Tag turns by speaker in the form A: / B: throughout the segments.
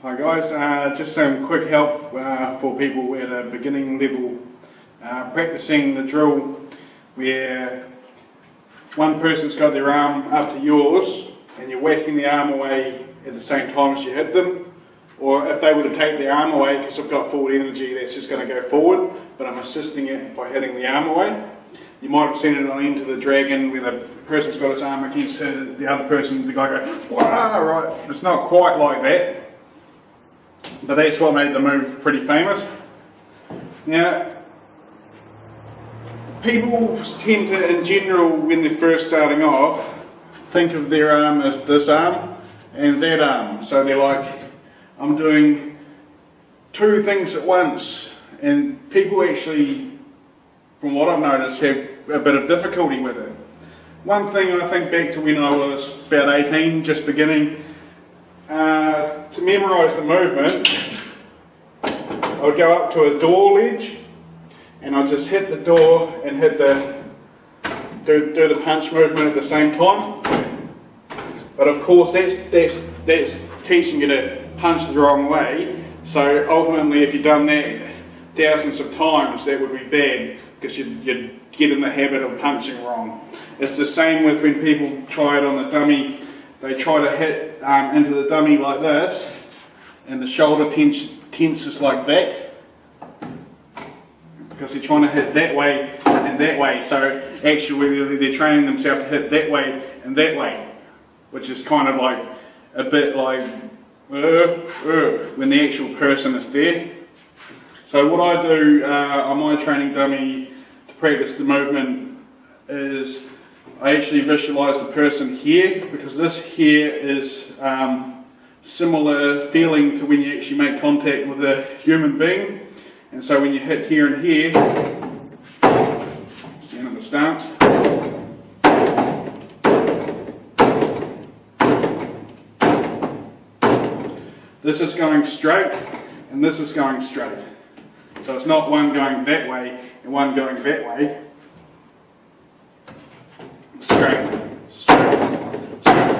A: Hi guys, just some quick help for people at a beginning level practicing the drill where one person's got their arm up to yours and you're whacking the arm away at the same time as you hit them, or if they were to take their arm away, because I've got forward energy, that's just going to go forward, but I'm assisting it by hitting the arm away. You might have seen it on Into the Dragon where the person's got his arm against the other person, the guy goes, "Wah!" Right? It's not quite like that. But that's what made the move pretty famous. Now, people tend to, in general, when they're first starting off, think of their arm as this arm and that arm. So they're like, I'm doing two things at once. And people actually, from what I've noticed, have a bit of difficulty with it. One thing I think back to when I was about 18, just beginning, to memorise the movement, I would go up to a door ledge and I'd just hit the door and do the punch movement at the same time. But of course that's teaching you to punch the wrong way, so ultimately if you've done that thousands of times that would be bad because you'd get in the habit of punching wrong. It's the same with when people try it on the dummy. They try to hit into the dummy like this, and the shoulder tenses like that, because they're trying to hit that way and that way. So actually they're training themselves to hit that way and that way, which is kind of like a bit like when the actual person is there. So what I do on my training dummy to practice the movement is I actually visualise the person here, because this here is similar feeling to when you actually make contact with a human being. And so when you hit here and here, stand in the stance, this is going straight and this is going straight. So it's not one going that way and one going that way. Straight, straight, straight.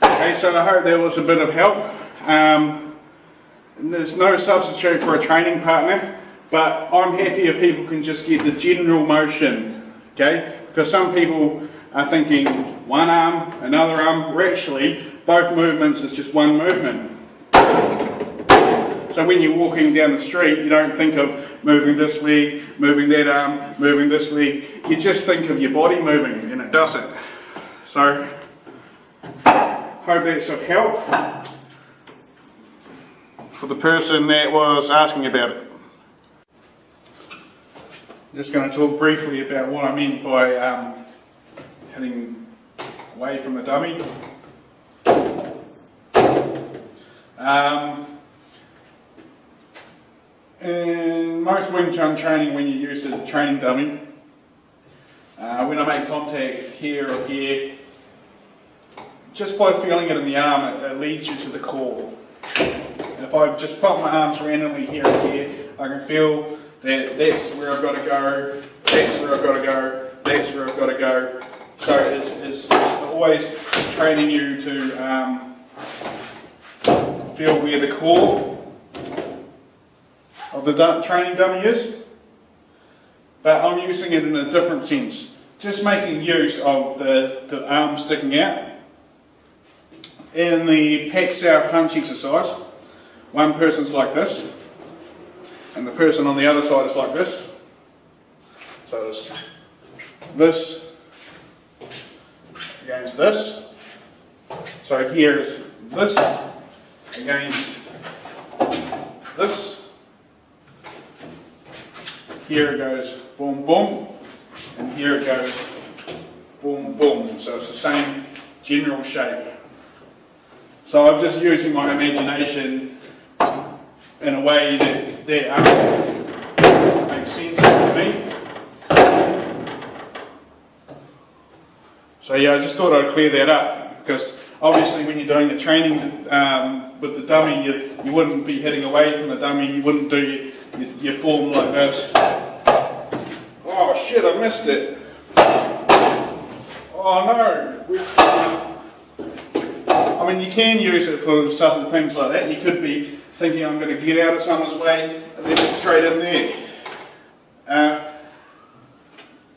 A: Okay, so I hope that was a bit of help. There's no substitute for a training partner, but I'm happy if people can just get the general motion, okay? Because some people are thinking one arm, another arm, where actually both movements is just one movement. So when you're walking down the street, you don't think of moving this leg, moving that arm, moving this leg. You just think of your body moving, and it does it. So, hope that's of help for the person that was asking about it. I'm just going to talk briefly about what I meant by hitting away from the dummy. In most Wing Chun training, when you use a training dummy, when I make contact here or here, just by feeling it in the arm, it leads you to the core. And if I just pop my arms randomly here and here, I can feel that that's where I've got to go, that's where I've got to go, that's where I've got to go. So it's always training you to feel where the core of the training dummy is. But I'm using it in a different sense. Just making use of the arm sticking out. In the pack-sow punch exercise, one person's like this, and the person on the other side is like this. So it's this against this. So here is this against this. Here it goes boom boom, and here it goes boom boom. So it's the same general shape. So I'm just using my imagination in a way that makes sense to me. So yeah, I just thought I'd clear that up, because obviously when you're doing the training with the dummy, you wouldn't be hitting away from the dummy, you wouldn't do your form like this. Oh shit, I missed it. Oh no. I mean, you can use it for subtle things like that. You could be thinking, I'm going to get out of someone's way and then get straight in there.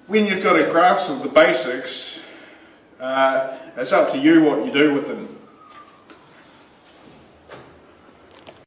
A: When you've got a grasp of the basics, it's up to you what you do with them.